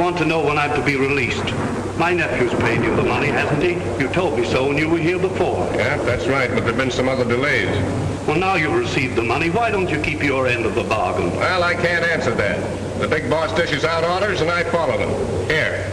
want to know when I'm to be released. My nephew's paid you the money, hasn't he? You told me so when you were here before. Yeah, that's right, but there have been some other delays. Well, now you've received the money. Why don't you keep your end of the bargain? Well, I can't answer that. The big boss dishes out orders and I follow them. Here.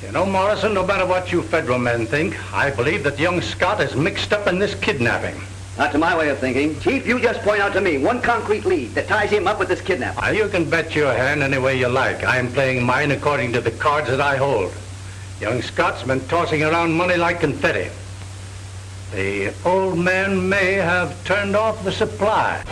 You know, Morrison, no matter what you federal men think, I believe that young Scott is mixed up in this kidnapping. Not to my way of thinking. Chief, you just point out to me one concrete lead that ties him up with this kidnapping. You can bet your hand any way you like. I'm playing mine according to the cards that I hold. Young Scott's been tossing around money like confetti. The old man may have turned off the supply.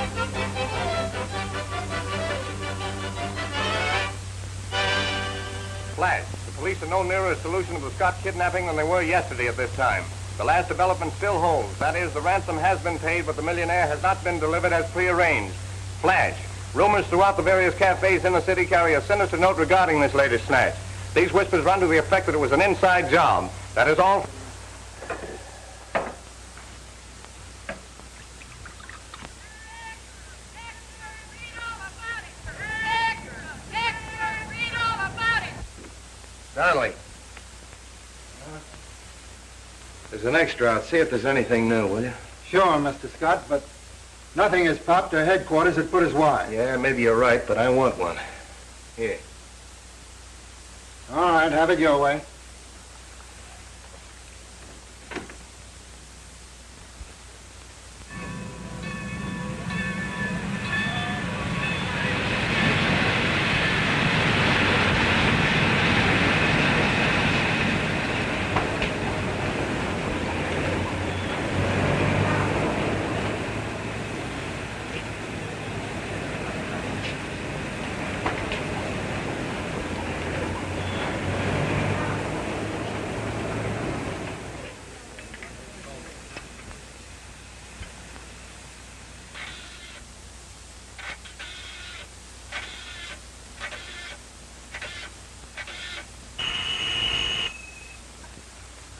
Flash. The police are no nearer a solution to the Scott kidnapping than they were yesterday at this time. The last development still holds. That is, the ransom has been paid, but the millionaire has not been delivered as prearranged. Flash. Rumors throughout the various cafes in the city carry a sinister note regarding this latest snatch. These whispers run to the effect that it was an inside job. That is all. Donnelly. There's an extra out. See if there's anything new, will you? Sure, Mr. Scott, but nothing has popped to headquarters at put as wide. Yeah, maybe you're right, but I want one. Here. All right, have it your way.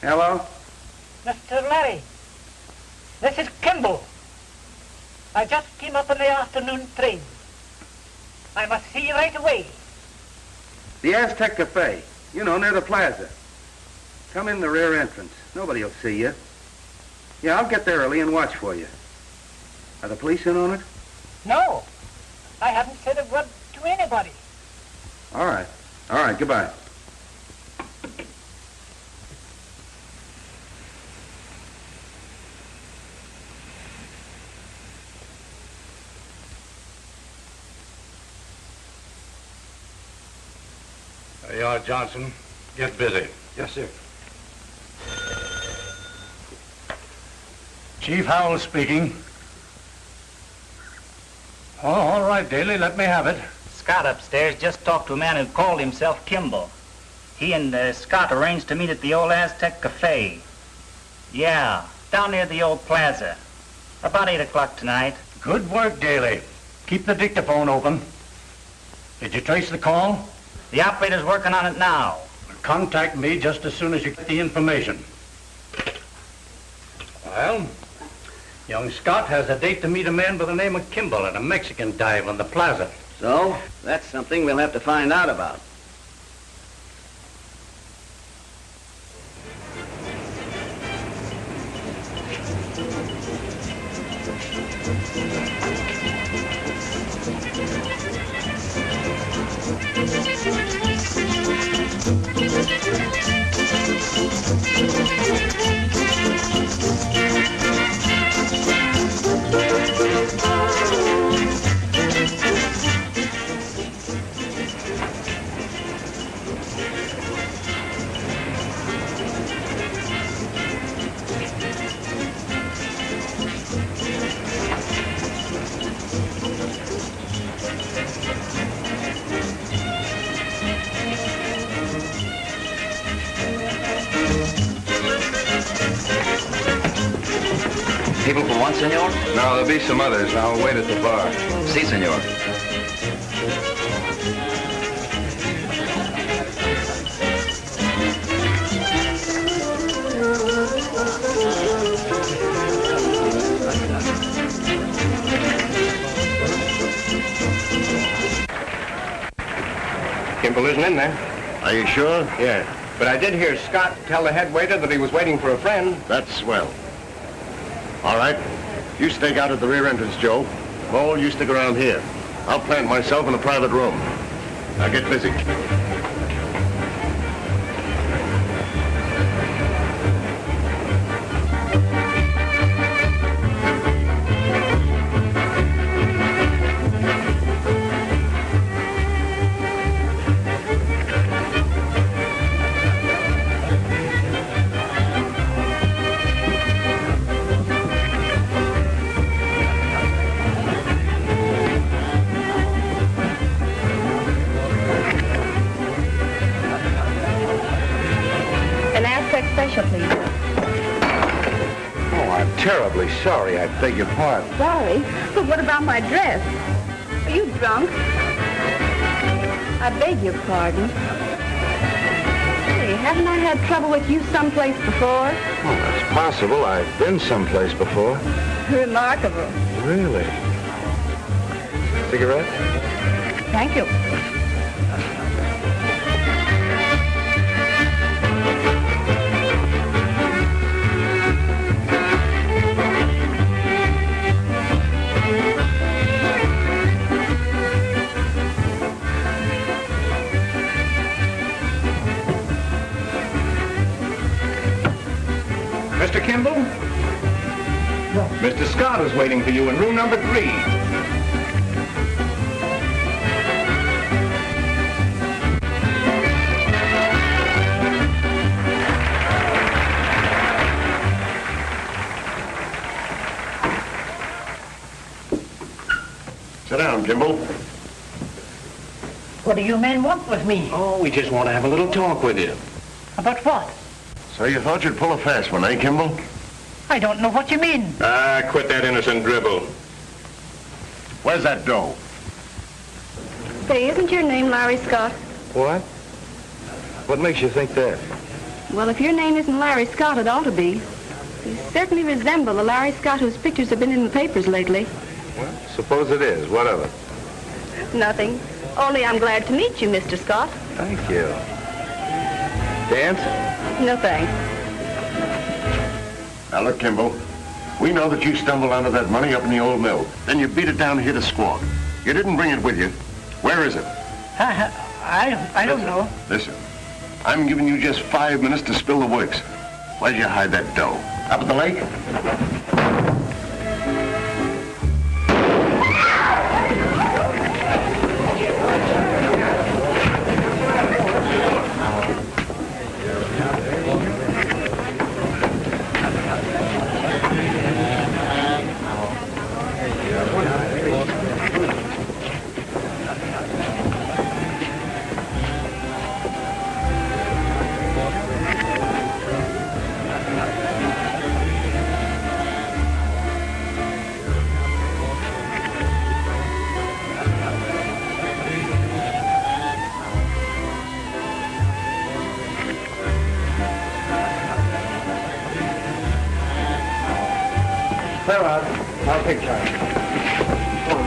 Hello? Mr. Larry, this is Kimball. I just came up on the afternoon train. I must see you right away. The Aztec Cafe. You know, near the plaza. Come in the rear entrance. Nobody will see you. Yeah, I'll get there early and watch for you. Are the police in on it? No, I haven't said a word to anybody. All right. All right, goodbye. There you are, Johnson. Get busy. Yes, sir. Chief Howell speaking. Oh, all right, Daly, let me have it. Scott upstairs just talked to a man who called himself Kimball. He and Scott arranged to meet at the old Aztec Cafe. Yeah, down near the old plaza. About 8 o'clock tonight. Good work, Daly. Keep the dictaphone open. Did you trace the call? The operator's working on it now. Contact me just as soon as you get the information. Well, young Scott has a date to meet a man by the name of Kimball at a Mexican dive on the plaza. So, that's something we'll have to find out about. table for one, senor? No, there'll be some others. I'll wait at the bar. Si, senor. Kimball isn't in there. Are you sure? Yeah. But I did hear Scott tell the head waiter that he was waiting for a friend. That's swell. All right. You stake out at the rear entrance, Joe. Mole, you stick around here. I'll plant myself in a private room. Now get busy. Special, please. Oh, I'm terribly sorry. I beg your pardon. Sorry? But what about my dress? Are you drunk? I beg your pardon. Hey, haven't I had trouble with you someplace before? Oh, that's possible. I've been someplace before. Remarkable. Really? Cigarette? Thank you. Mr. Kimball? Mr. Scott is waiting for you in room number 3. Sit down, Kimball. What do you men want with me? Oh, we just want to have a little talk with you. About what? So you thought you'd pull a fast one, eh, Kimball? I don't know what you mean. Ah, quit that innocent dribble. Where's that dough? Say, isn't your name Larry Scott? What? What makes you think that? Well, if your name isn't Larry Scott, it ought to be. You certainly resemble the Larry Scott whose pictures have been in the papers lately. Well, suppose it is. What of it? Nothing. Only I'm glad to meet you, Mr. Scott. Thank you. Dance? No, thanks. Now, look, Kimball. We know that you stumbled onto that money up in the old mill. Then you beat it down here to squawk. You didn't bring it with you. Where is it? I don't know. Listen, I'm giving you just 5 minutes to spill the works. Where'd you hide that dough? Up at the lake? Clear out. I'll take charge. Come on.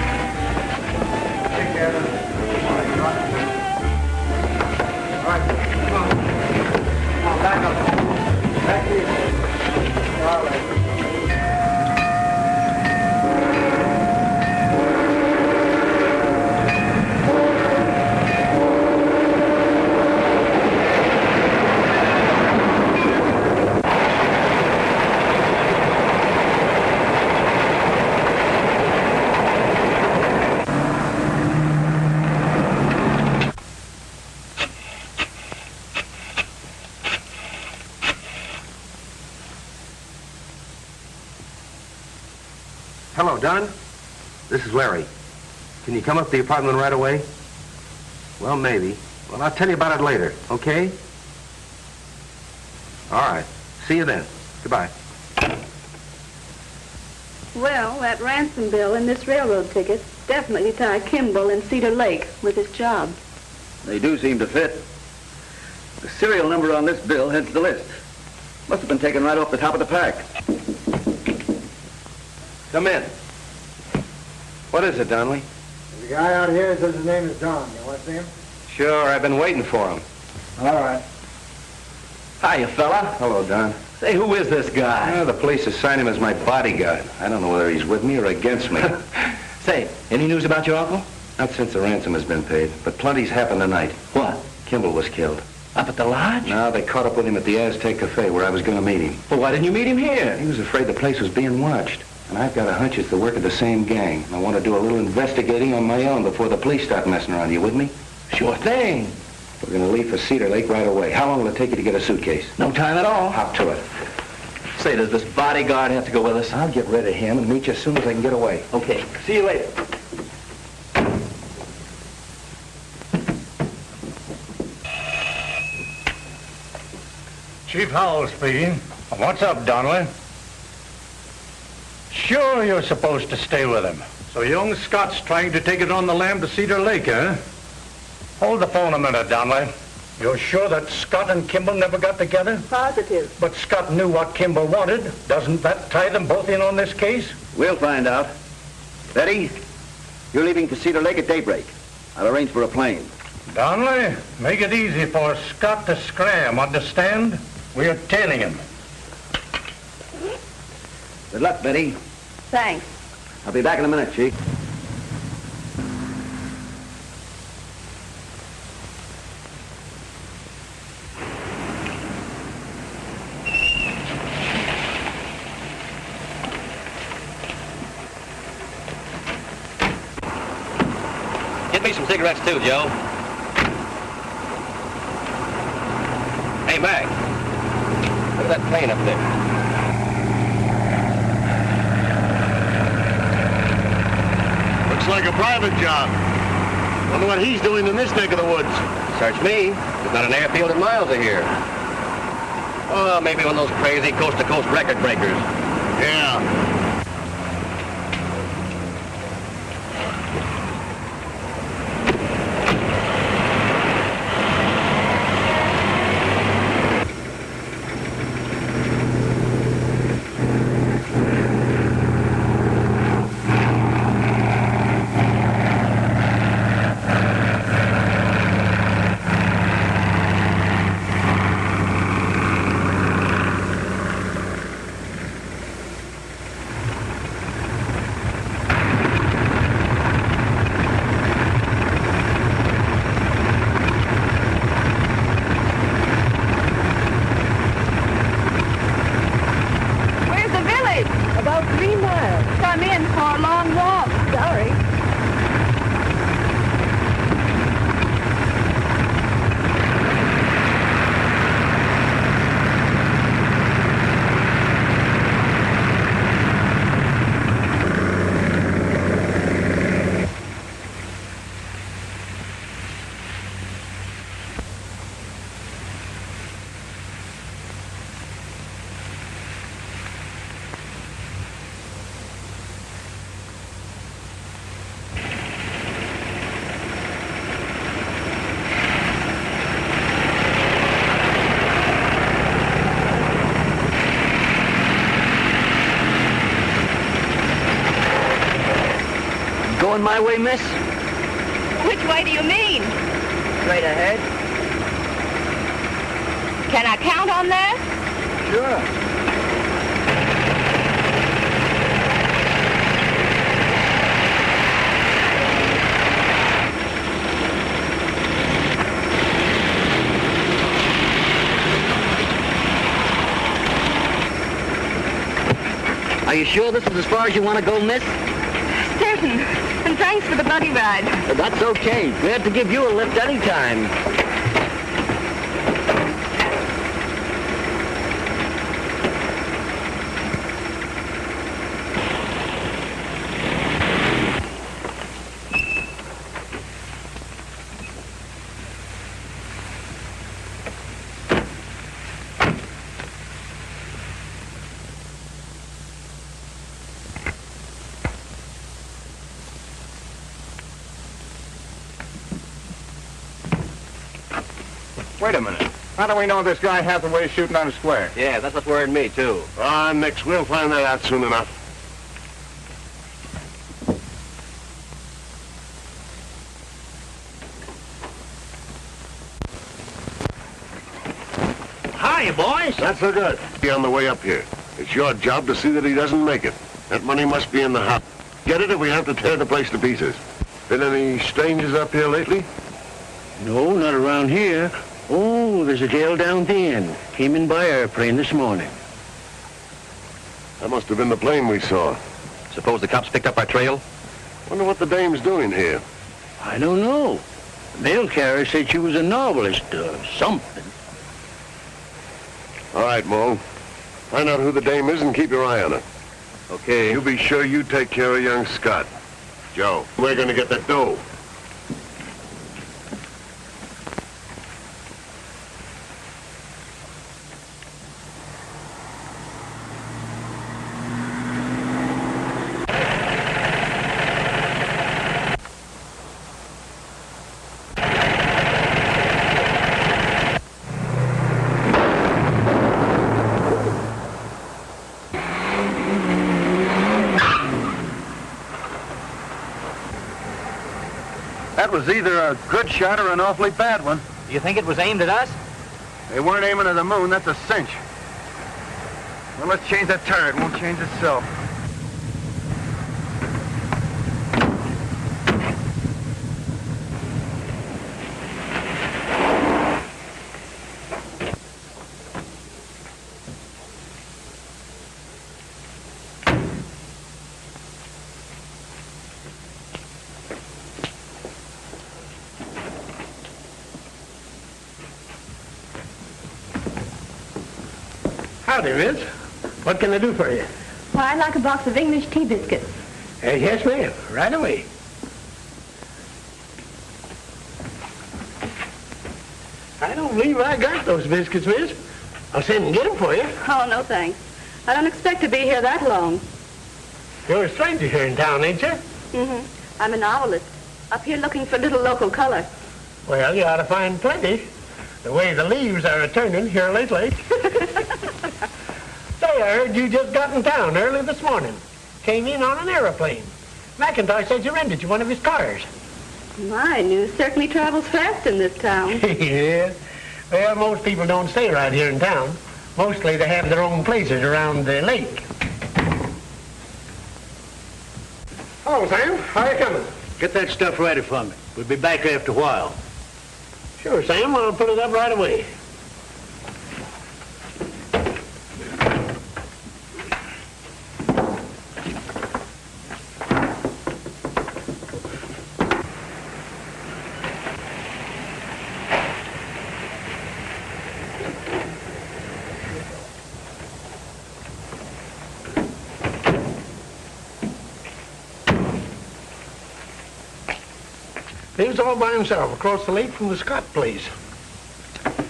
Take care. All right. Come on. Come on, back up. Back to you. All right. Hello, Don. This is Larry. Can you come up to the apartment right away? Well, maybe. Well, I'll tell you about it later, okay? All right. See you then. Goodbye. Well, that ransom bill and this railroad ticket definitely tie Kimball and Cedar Lake with his job. They do seem to fit. The serial number on this bill heads the list. Must have been taken right off the top of the pack. Come in. What is it, Donnelly? There's a guy out here says his name is Don. You want to see him? Sure, I've been waiting for him. All right. Hiya, fella. Hello, Don. Say, who is this guy? The police assigned him as my bodyguard. I don't know whether he's with me or against me. Say, any news about your uncle? Not since the ransom has been paid, but plenty's happened tonight. What? Kimball was killed. Up at the lodge? No, they caught up with him at the Aztec Cafe where I was going to meet him. Well, why didn't you meet him here? He was afraid the place was being watched. And I've got a hunch it's the work of the same gang. I want to do a little investigating on my own before the police start messing around. You with me? Sure thing. We're going to leave for Cedar Lake right away. How long will it take you to get a suitcase? No time at all. Hop to it. Say, does this bodyguard have to go with us? I'll get rid of him and meet you as soon as I can get away. Okay. See you later. Chief Howell speaking. What's up, Donnelly? Sure, you're supposed to stay with him. So young Scott's trying to take it on the lam to Cedar Lake, eh? Hold the phone a minute, Donnelly. You're sure that Scott and Kimball never got together? Positive. But Scott knew what Kimball wanted. Doesn't that tie them both in on this case? We'll find out. Betty, you're leaving for Cedar Lake at daybreak. I'll arrange for a plane. Donnelly, make it easy for Scott to scram, understand? We're tailing him. Good luck, Betty. Thanks. I'll be back in a minute, Chief. Get me some cigarettes too, Joe. Hey, Mac. Look at that plane up there. Looks like a private job. Wonder what he's doing in this neck of the woods. Search me. There's not an airfield in miles of here. Oh, maybe one of those crazy coast-to-coast record breakers. Yeah. About 3 miles. Come in for a long walk. Sorry. Going my way, miss? Which way do you mean? Straight ahead. Can I count on that? Sure. Are you sure this is as far as you want to go, miss? Certain. And thanks for the buddy ride. That's okay. Glad to give you a lift anytime. Wait a minute. How do we know this guy Hathaway's shooting on a square? Yeah, that's what's worrying me, too. Nix, we'll find that out soon enough. Hiya, boys. Not so good. Be on the way up here. It's your job to see that he doesn't make it. That money must be in the house. Get it if we have to tear the place to pieces. Been any strangers up here lately? No, not around here. Oh, there's a gal down at the end. Came in by airplane this morning. That must have been the plane we saw. Suppose the cops picked up our trail? Wonder what the dame's doing here. I don't know. The mail carrier said she was a novelist, something. All right, Mo. Find out who the dame is and keep your eye on her. Okay. You be sure you take care of young Scott. Joe, we're gonna get the dough. That was either a good shot or an awfully bad one. You think it was aimed at us? They weren't aiming at the moon, that's a cinch. Well, let's change that tire. It won't change itself. Howdy, Miss. What can I do for you? Why, I'd like a box of English tea biscuits. Yes, ma'am. Right away. I don't believe I got those biscuits, miss. I'll send and get them for you. Oh, no thanks. I don't expect to be here that long. You're a stranger here in town, ain't you? Mm-hmm. I'm a novelist. Up here looking for a little local color. Well, you ought to find plenty. The way the leaves are a-turning here lately. Say, I heard you just got in town early this morning. Came in on an aeroplane. McIntosh said you rented you one of his cars. My, news certainly travels fast in this town. Yeah. Well, most people don't stay right here in town. Mostly they have their own places around the lake. Hello, Sam. How are you coming? Get that stuff ready for me. We'll be back after a while. Sure, Sam. I'll put it up right away. Lives all by himself across the lake from the Scott place.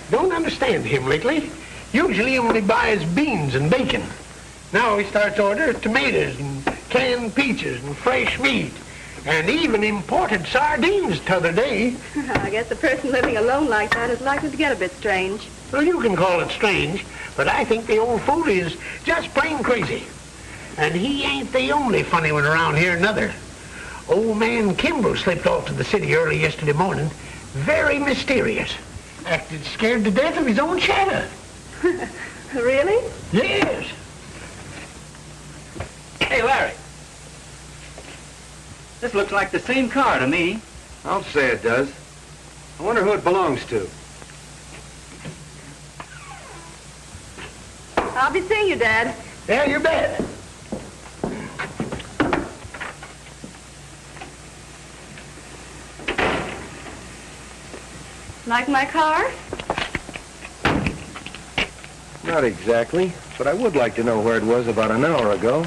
Don't understand him lately. Usually only buys beans and bacon. Now he starts to order tomatoes and canned peaches and fresh meat and even imported sardines t'other day. I guess a person living alone like that is likely to get a bit strange. Well, you can call it strange, but I think the old fool is just plain crazy. And he ain't the only funny one around here, neither. Old man Kimball slipped off to the city early yesterday morning. Very mysterious. Acted scared to death of his own shadow. Really? Yes. Hey, Larry. This looks like the same car to me. I'll say it does. I wonder who it belongs to. I'll be seeing you, Dad. Yeah, you bet. Like my car? Not exactly, but I would like to know where it was about an hour ago.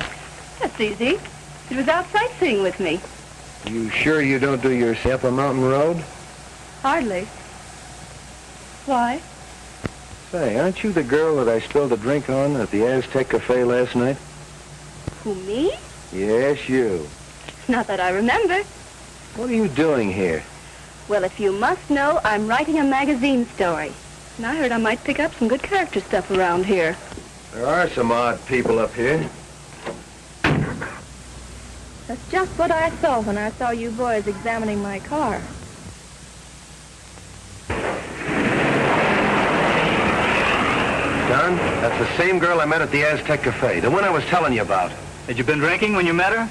That's easy. It was out sightseeing with me. You sure you don't do your up a mountain road? Hardly. Why? Say, aren't you the girl that I spilled a drink on at the Aztec Cafe last night? Who, me? Yes, you. Not that I remember. What are you doing here? Well, if you must know, I'm writing a magazine story. And I heard I might pick up some good character stuff around here. There are some odd people up here. That's just what I thought when I saw you boys examining my car. Don, that's the same girl I met at the Aztec Cafe, the one I was telling you about. Had you been drinking when you met her?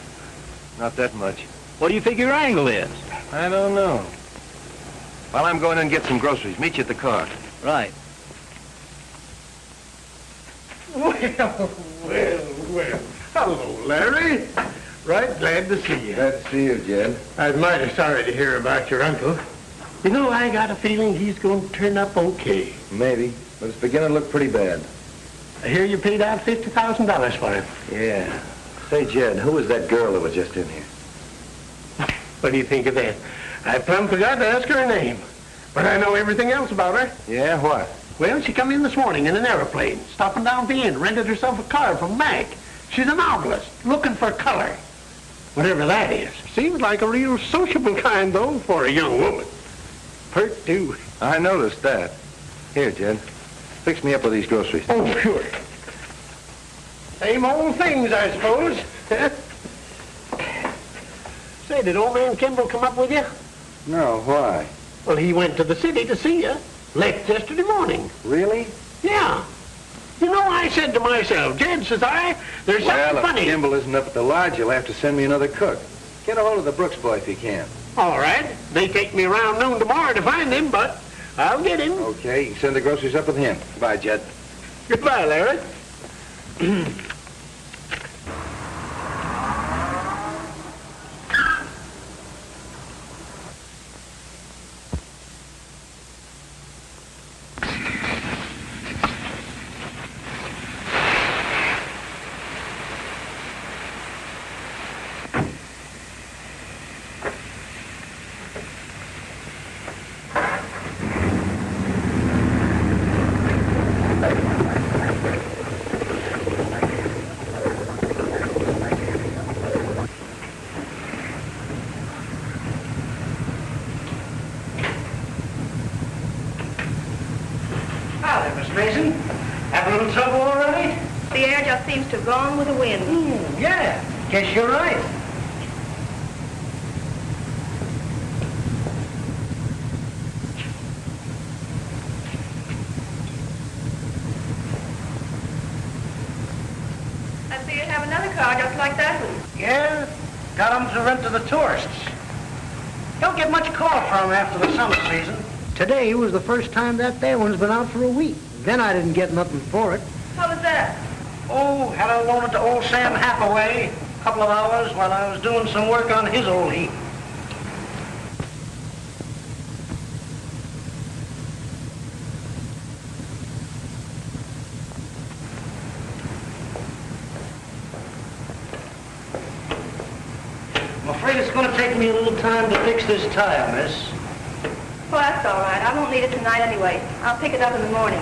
Not that much. What do you think your angle is? I don't know. Well, I'm going in and get some groceries. Meet you at the car. Right. Well. Hello, Larry. Right glad to see you. Glad to see you, Jed. I was mighty sorry to hear about your uncle. You know, I got a feeling he's going to turn up okay. Maybe, but it's beginning to look pretty bad. I hear you paid out $50,000 for him. Yeah. Say, Jed, who was that girl that was just in here? What do you think of that? I plumb forgot to ask her name. But I know everything else about her. Yeah, what? Well, she come in this morning in an aeroplane, stopping down at the inn, rented herself a car from Mac. She's a novelist, looking for color. Whatever that is. Seems like a real sociable kind, though, for a young woman. Pert, too. I noticed that. Here, Jed. Fix me up with these groceries. Oh, sure. Same old things, I suppose. Say, did old man Kimball come up with you? No, why? Well, he went to the city to see you. Left yesterday morning. Really? Yeah. You know, I said to myself, Jed, says I, there's something funny. If Kimball isn't up at the lodge, you'll have to send me another cook. Get a hold of the Brooks boy if you can. All right. They take me around noon tomorrow to find him, but I'll get him. Okay, you can send the groceries up with him. Goodbye, Jed. Goodbye, Larry. Mason, having a little trouble already? The air just seems to run with the wind. Yeah, guess you're right. I see you have another car just like that one. Yeah, got them to rent to the tourists. Don't get much call from them after the summer season. Today was the first time that there one's been out for a week. Then I didn't get nothing for it. How was that? Oh, had I loaned it to old Sam Hathaway a couple of hours while I was doing some work on his old heap. I'm afraid it's going to take me a little time to fix this tire, miss. Well, that's all right. I won't need it tonight anyway. I'll pick it up in the morning.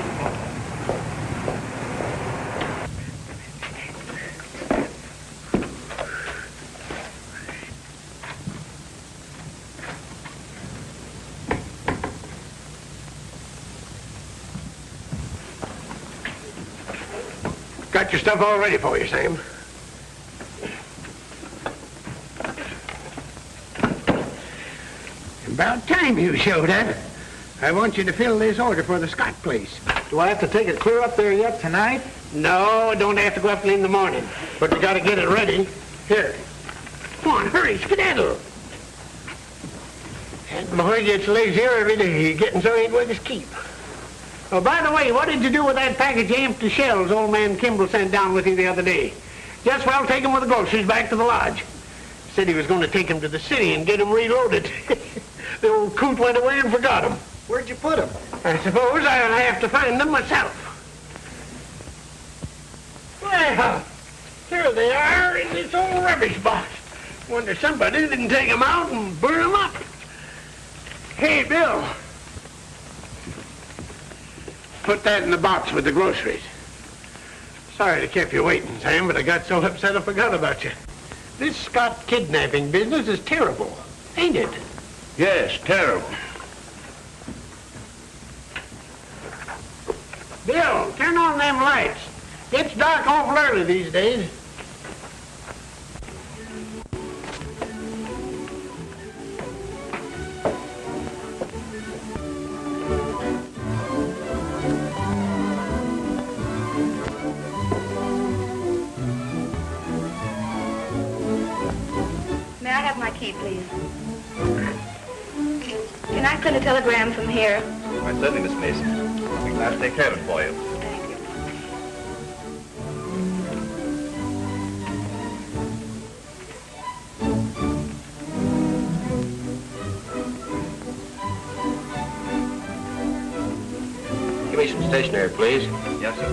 Got your stuff all ready for you, Sam. About time you showed up. I want you to fill this order for the Scott place. Do I have to take it clear up there yet tonight? No, I don't have to go up in the morning. But we got to get it ready. Here. Come on, hurry, skedaddle. That boy gets lazier every day, getting so he ain't worth his keep. Oh, by the way, what did you do with that package of empty shells old man Kimball sent down with you the other day? Just well, take him with the groceries back to the lodge. Said he was going to take him to the city and get him reloaded. The old coot went away and forgot him. Where'd you put him? I suppose I'll have to find them myself. Well, here they are in this old rubbish box. Wonder somebody didn't take them out and burn them up. Hey, Bill. Put that in the box with the groceries. Sorry to keep you waiting, Sam, but I got so upset I forgot about you. This Scott kidnapping business is terrible, ain't it? Yes, terrible. them lights. Gets dark awful early these days. May I have my key, please? Can I send a telegram from here? Why, certainly, Miss Mason. I'll be glad to take care of it for you. Thank you. Give me some stationery, please. Yes, sir.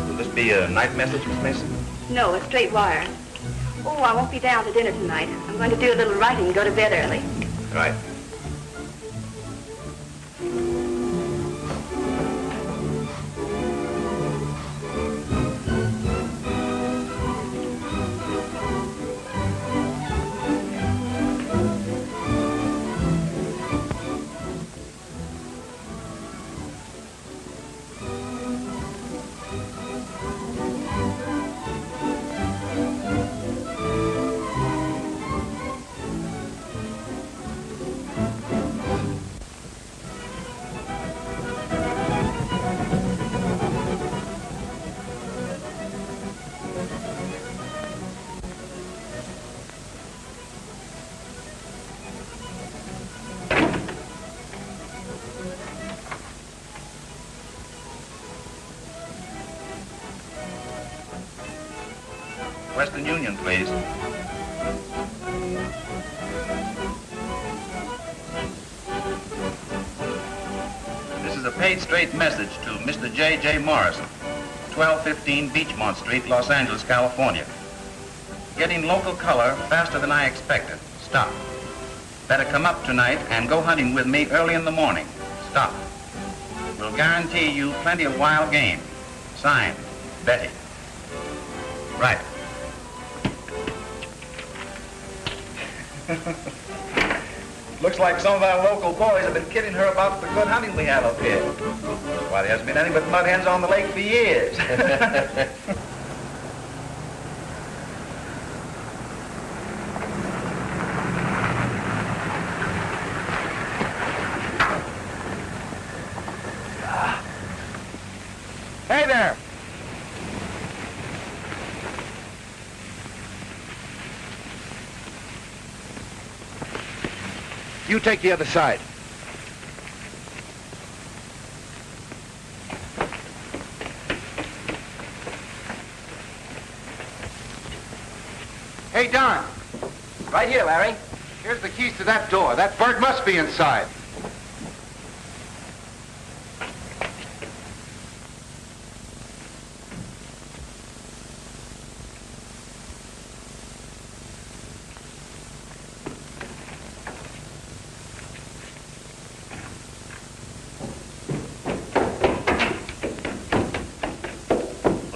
Will this be a night message, Miss Mason? No, a straight wire. Oh, I won't be down to dinner tonight. I'm going to do a little writing and go to bed early. Right. Western Union, please. This is a paid straight message to Mr. J.J. Morrison, 1215 Beachmont Street, Los Angeles, California. Getting local color faster than I expected. Stop. Better come up tonight and go hunting with me early in the morning. Stop. Will guarantee you plenty of wild game. Signed, Betty. Right. Looks like some of our local boys have been kidding her about the good hunting we have up here. Why, there hasn't been any but mud hens on the lake for years. Hey there! You take the other side. Hey, Don. Right here, Larry. Here's the keys to that door. That bird must be inside.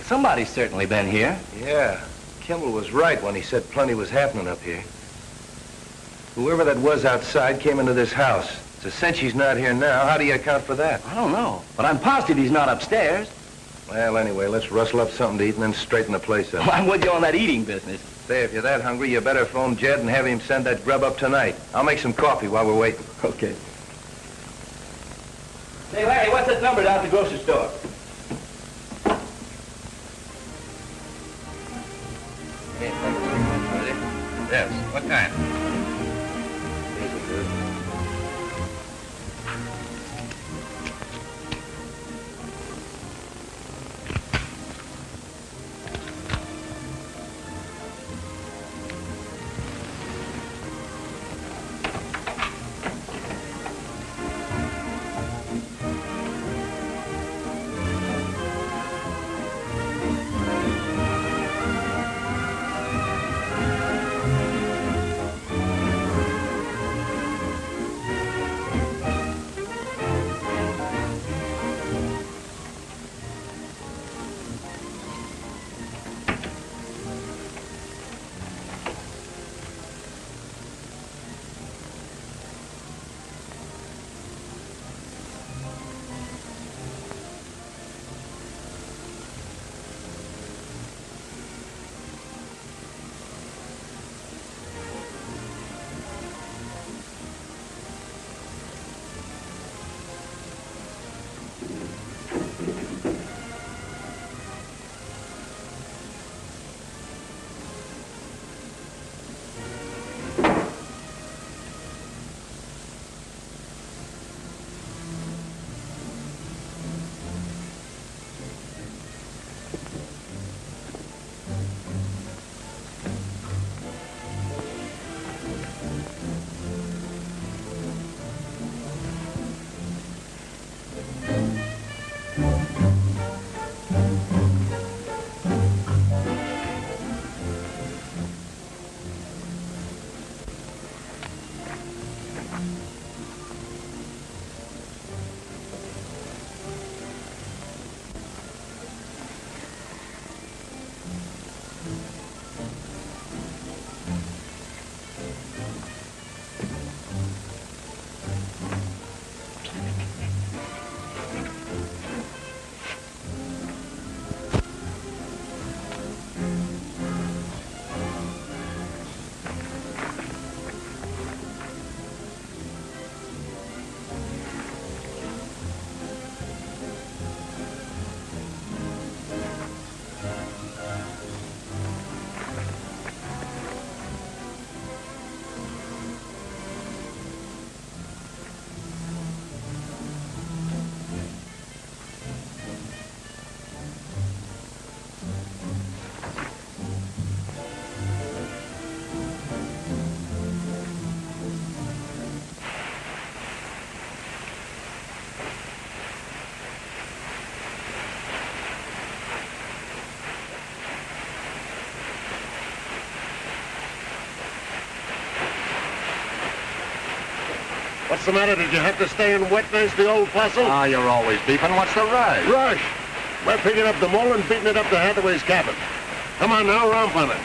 Somebody's certainly been here. Yeah, Kimball was right when he said plenty was happening up here. Whoever that was outside came into this house. It's a cinch he's not here now. How do you account for that? I don't know, but I'm positive he's not upstairs. Well, anyway, let's rustle up something to eat and then straighten the place up. Well, I'm with you on that eating business. Say, if you're that hungry, you better phone Jed and have him send that grub up tonight. I'll make some coffee while we're waiting. Okay. Say, Larry, what's that number down at the grocery store? Yes, what kind? What's the matter? Did you have to stay and wet-nurse the old fossil? Ah, you're always beefing. What's the rush? Rush! We're picking up the mole and beating it up to Hathaway's cabin. Come on now, romp on it.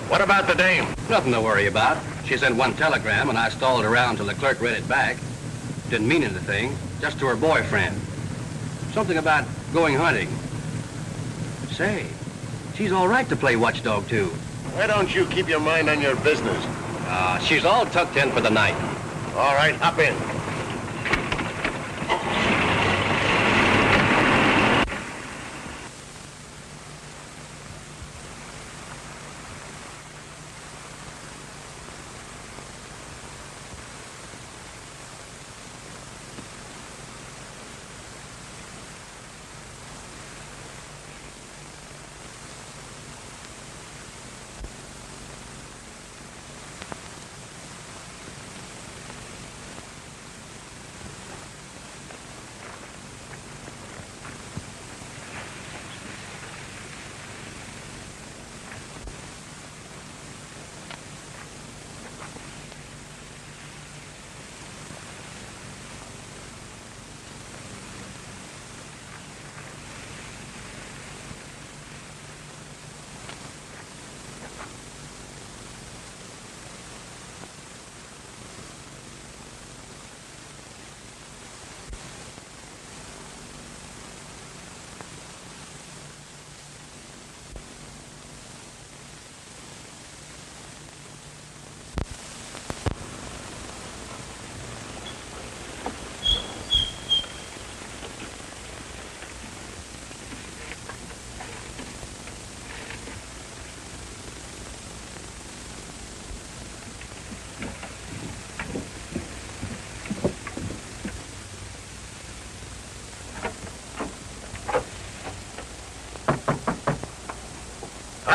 What about the dame? Nothing to worry about. She sent one telegram and I stalled around till the clerk read it back. Didn't mean anything, just to her boyfriend. Something about going hunting. Say, she's all right to play watchdog too. Why don't you keep your mind on your business? She's all tucked in for the night. All right, hop in.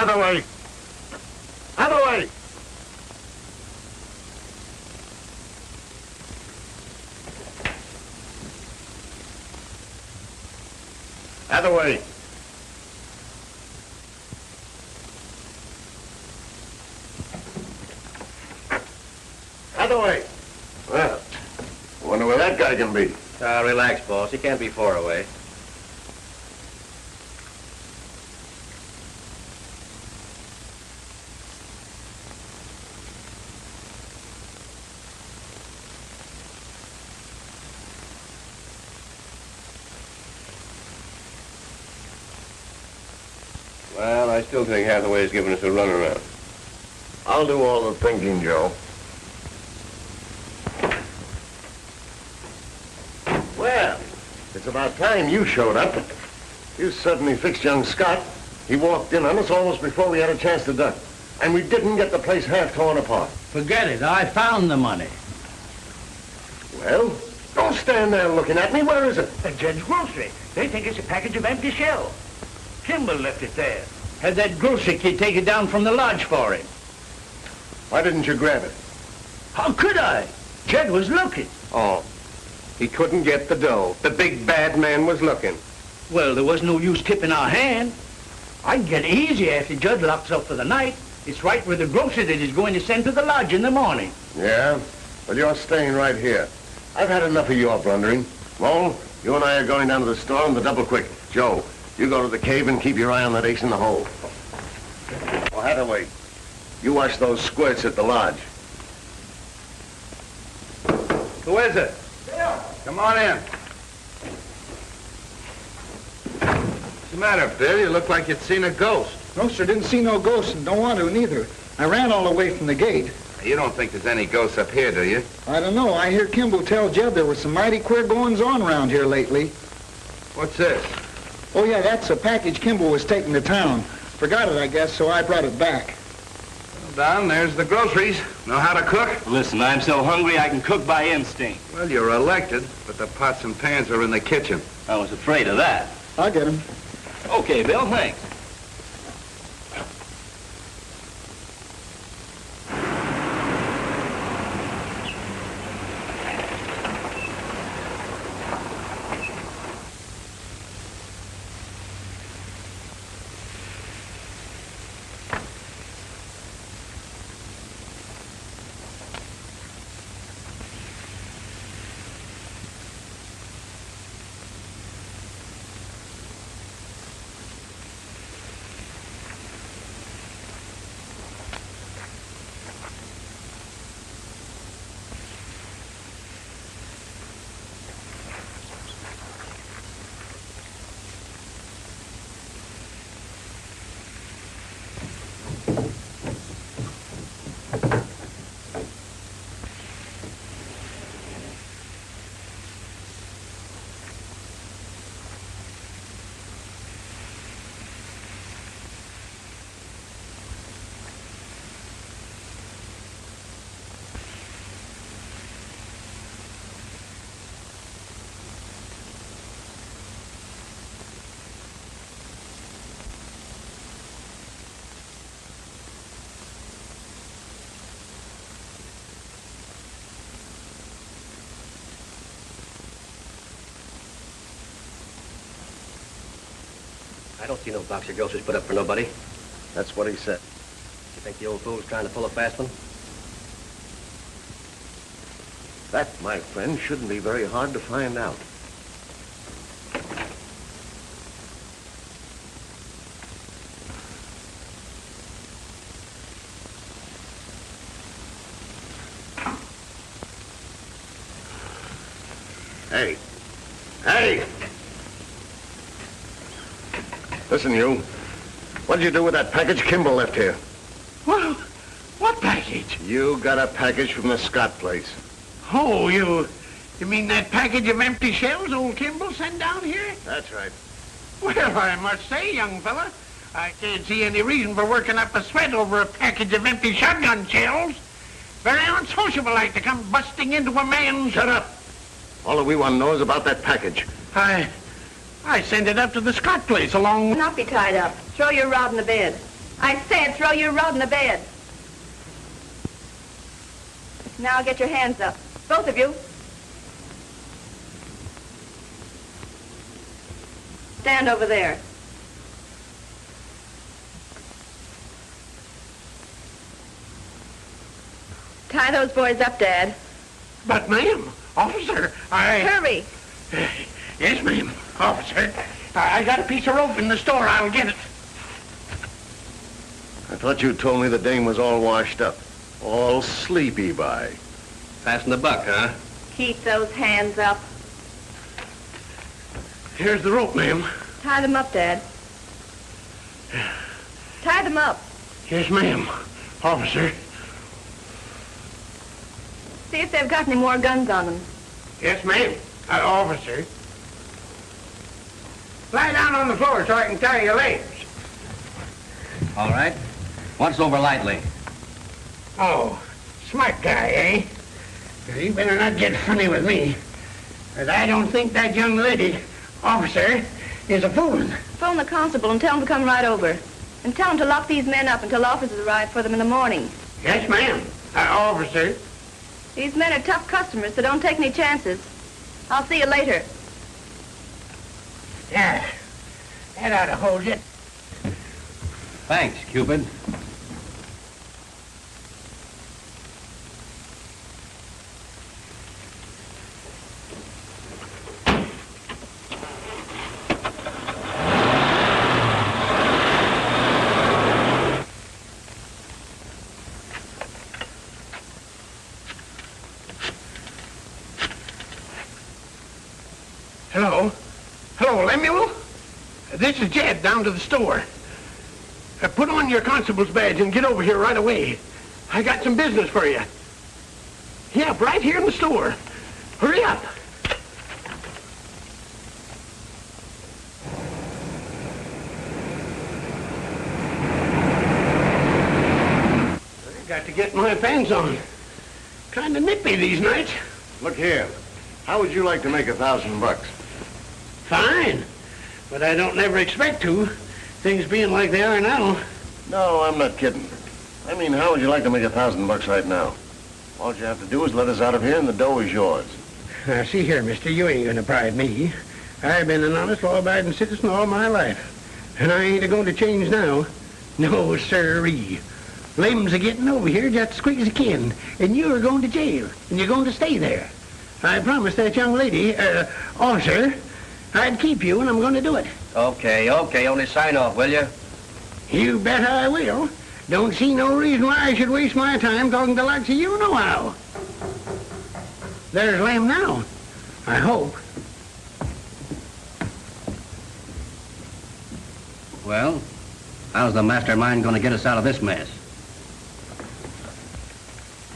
Other way. Other way. Other way. Other way. Well, I wonder where that guy can be. Relax, boss. He can't be far away. Well, I still think Hathaway's giving us a runaround. I'll do all the thinking, Joe. Well, it's about time you showed up. You suddenly fixed young Scott. He walked in on us almost before we had a chance to duck. And we didn't get the place half torn apart. Forget it. I found the money. Well, don't stand there looking at me. Where is it? At Jed's grocery. They think it's a package of empty shells. Kimball left it there. Had that grocery kid take it down from the lodge for him. Why didn't you grab it? How could I? Jed was looking. Oh, he couldn't get the dough. The big bad man was looking. Well, there was no use tipping our hand. I can get it easy after Judd locks up for the night. It's right with the grocery that he's going to send to the lodge in the morning. Yeah? Well, you're staying right here. I've had enough of your blundering. Mole, you and I are going down to the store in the double quick. Joe, you go to the cave and keep your eye on that ace in the hole. Oh, Hathaway, you watch those squirts at the lodge. Who is it? Bill. Come on in. What's the matter, Bill? You look like you'd seen a ghost. No, sir, didn't see no ghost and don't want to neither. I ran all the way from the gate. You don't think there's any ghosts up here, do you? I don't know. I hear Kimball tell Jed there was some mighty queer goings-on around here lately. What's this? Oh, yeah, that's a package Kimball was taking to town. Forgot it, I guess, so I brought it back. Well, Don, there's the groceries. Know how to cook? Listen, I'm so hungry I can cook by instinct. Well, you're elected, but the pots and pans are in the kitchen. I was afraid of that. I'll get him. Okay, Bill, thanks. I don't see no box of groceries put up for nobody. That's what he said. You think the old fool's trying to pull a fast one? That, my friend, shouldn't be very hard to find out. Hey. Hey! Listen, you. What did you do with that package Kimball left here? What package? You got a package from the Scott place. Oh, you mean that package of empty shells old Kimball sent down here? That's right. Well, I must say, young fella, I can't see any reason for working up a sweat over a package of empty shotgun shells. Very unsociable like to come busting into a man's... Shut up! All that we want to know is about that package. I sent it up to the Scott place along... Not be tied up. Throw your rod in the bed. I said throw your rod in the bed. Now get your hands up. Both of you. Stand over there. Tie those boys up, Dad. But, ma'am, officer, Hurry. Yes, ma'am, officer. I got a piece of rope in the store. I'll get it. I thought you told me the dame was all washed up. All sleepy by. Passing the buck, huh? Keep those hands up. Here's the rope, ma'am. Tie them up, Dad. Tie them up. Yes, ma'am, officer. See if they've got any more guns on them. Yes, ma'am, officer. Lie down on the floor so I can tie your legs. All right. Once over lightly. Oh, smart guy, eh? You better not get funny with me. But I don't think that young lady, officer, is a fooling. Phone the constable and tell him to come right over. And tell him to lock these men up until officers arrive for them in the morning. Yes, ma'am, officer. These men are tough customers, so don't take any chances. I'll see you later. Yeah, that ought to hold it. Thanks, Cupid. Hello? Hello, Lemuel? This is Jed down to the store. Put on your constable's badge and get over here right away. I got some business for you. Yeah, right here in the store. Hurry up. I got to get my pants on. Kind of nippy these nights. Look here. How would you like to make $1,000? Fine. But I don't never expect to. Things being like they are now. No, I'm not kidding. I mean, how would you like to make $1,000 right now? All you have to do is let us out of here and the dough is yours. Now, see here, mister, you ain't gonna bribe me. I've been an honest, law-abiding citizen all my life. And I ain't going to change now. No, sirree. Lem's a-getting over here just as quick as he can. And you're going to jail. And you're going to stay there. I promised that young lady, officer, I'd keep you, and I'm going to do it. Okay, only sign off, will you? You bet I will. Don't see no reason why I should waste my time talking to the likes of you nohow. There's Lem now. I hope. Well, how's the mastermind going to get us out of this mess?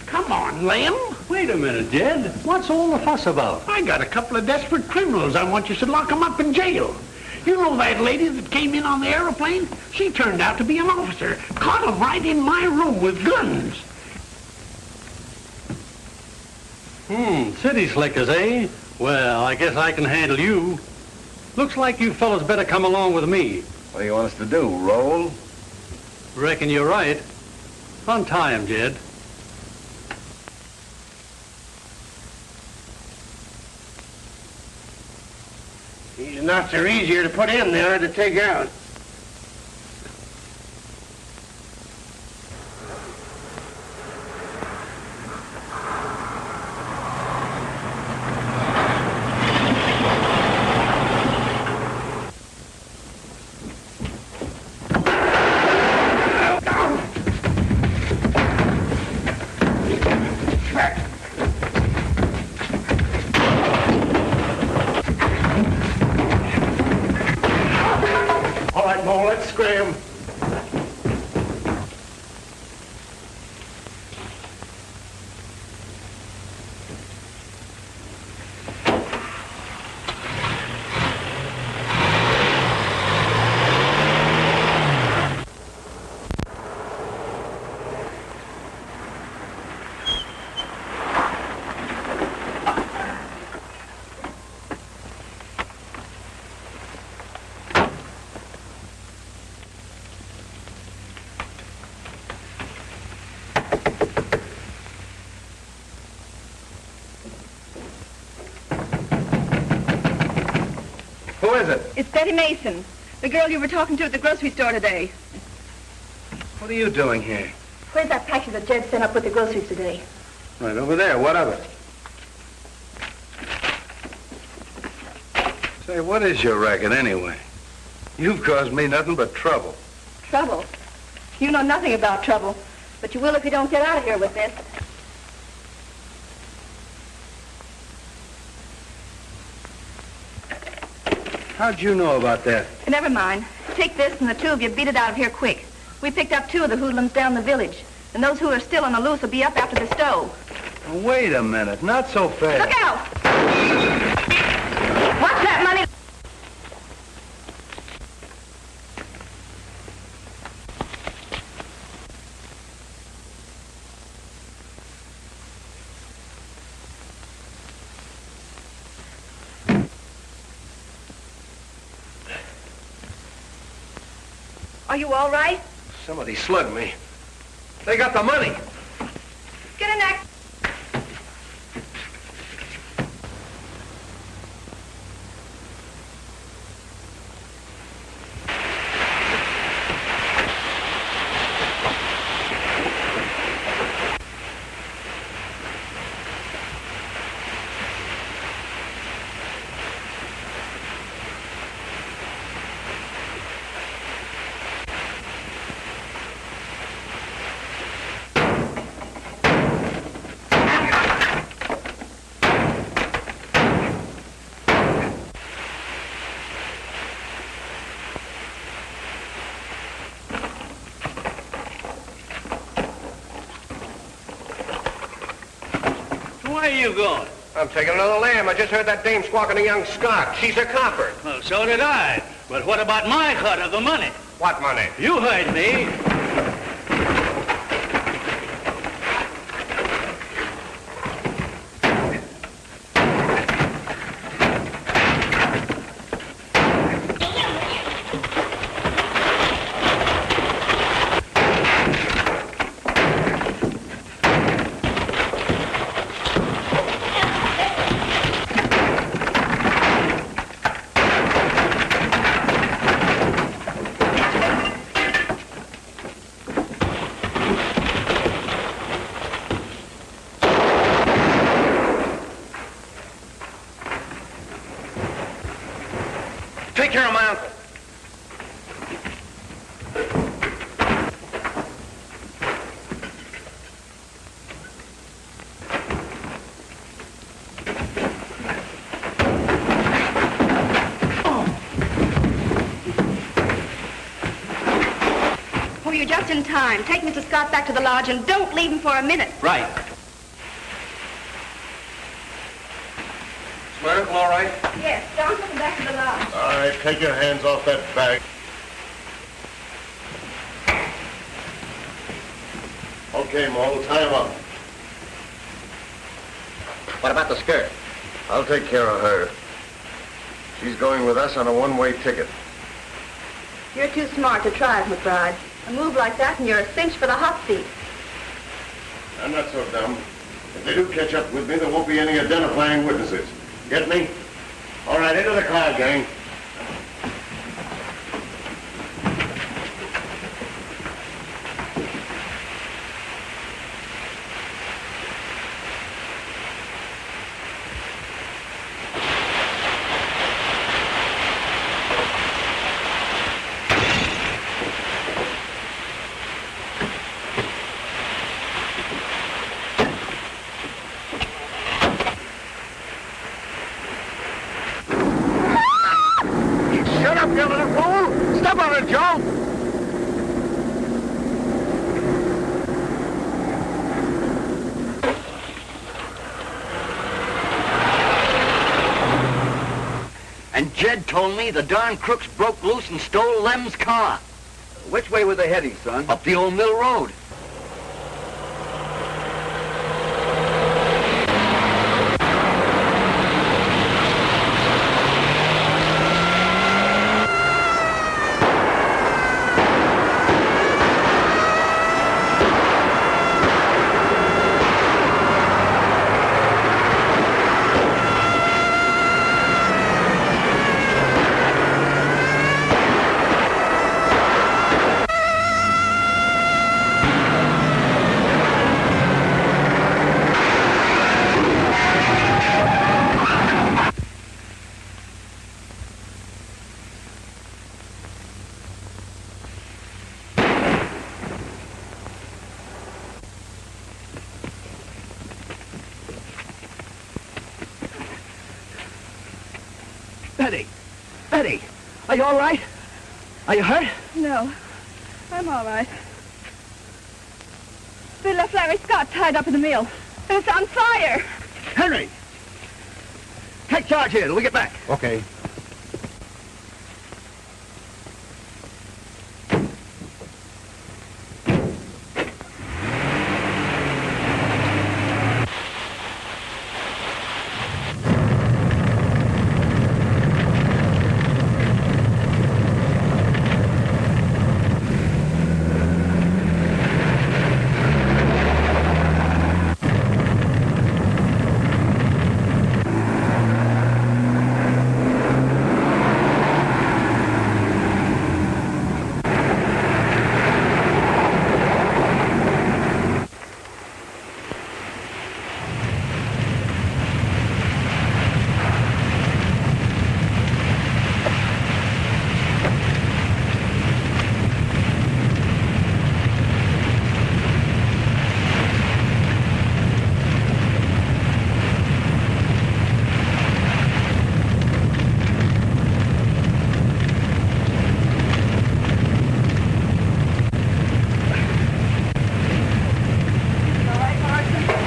Come on, Lem. Wait a minute, Jed. What's all the fuss about? I got a couple of desperate criminals. I want you to lock them up in jail. You know that lady that came in on the aeroplane? She turned out to be an officer. Caught them right in my room with guns. City slickers, eh? Well, I guess I can handle you. Looks like you fellas better come along with me. What do you want us to do, roll? Reckon you're right. Untie him, Jed. These knots are easier to put in than they are to take out. Who is it? It's Betty Mason, the girl you were talking to at the grocery store today. What are you doing here? Where's that package that Jed sent up with the groceries today? Right over there. What of it? Say, what is your racket anyway? You've caused me nothing but trouble. Trouble? You know nothing about trouble, but you will if you don't get out of here with this. How'd you know about that? Never mind. Take this and the two of you beat it out of here quick. We picked up 2 of the hoodlums down the village, and those who are still on the loose will be up after the stove. Wait a minute. Not so fast. Look out! What's that money? Are you all right? Somebody slugged me. They got the money. Get in there. Where are you going? I'm taking another lamb. I just heard that dame squawking a young Scot. She's a copper. Well, so did I. But what about my cut of the money? What money? You heard me. Take care of my uncle. Oh, you're just in time. Take Mr. Scott back to the lodge and don't leave him for a minute. Right. Is my uncle all right? Yes, John took him back to the lodge. All right, take your hands off that bag. Okay, Mole, tie him up. What about the skirt? I'll take care of her. She's going with us on a one-way ticket. You're too smart to try it, McBride. A move like that and you're a cinch for the hot seat. I'm not so dumb. If they do catch up with me, there won't be any identifying witnesses. Get me? All right, into the car, gang. Shut up, you little fool! Step on it, Joe! And Jed told me the darn crooks broke loose and stole Lem's car. Which way were they heading, son? Up the old mill road. Betty! Betty! Are you all right? Are you hurt? No, I'm all right. They left Larry Scott tied up in the mill. And it's on fire. Henry! Take charge here till we get back. Okay.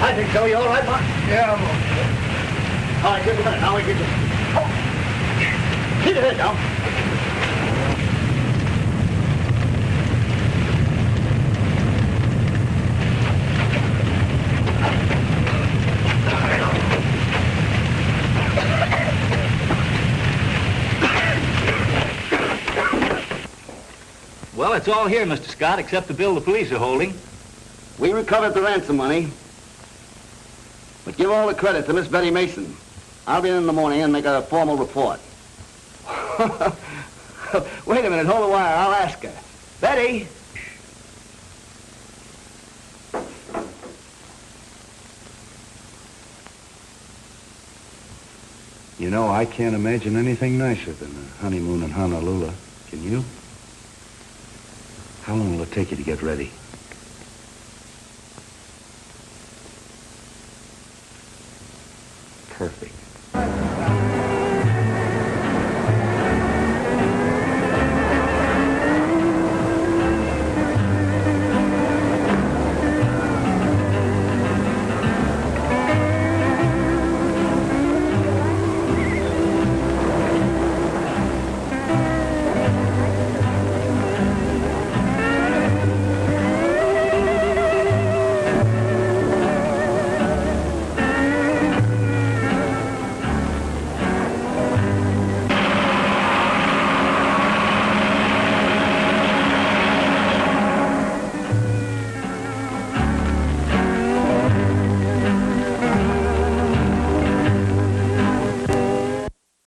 I think so. You all right, Mark? Yeah, I'm okay. All right, just a minute. Now we get you. Oh. Keep your head down. Well, it's all here, Mr. Scott, except the bill the police are holding. We recovered the ransom money. But give all the credit to Miss Betty Mason. I'll be in the morning and make a formal report. Wait a minute, hold a while. I'll ask her. Betty! You know, I can't imagine anything nicer than a honeymoon in Honolulu. Can you? How long will it take you to get ready? Perfect.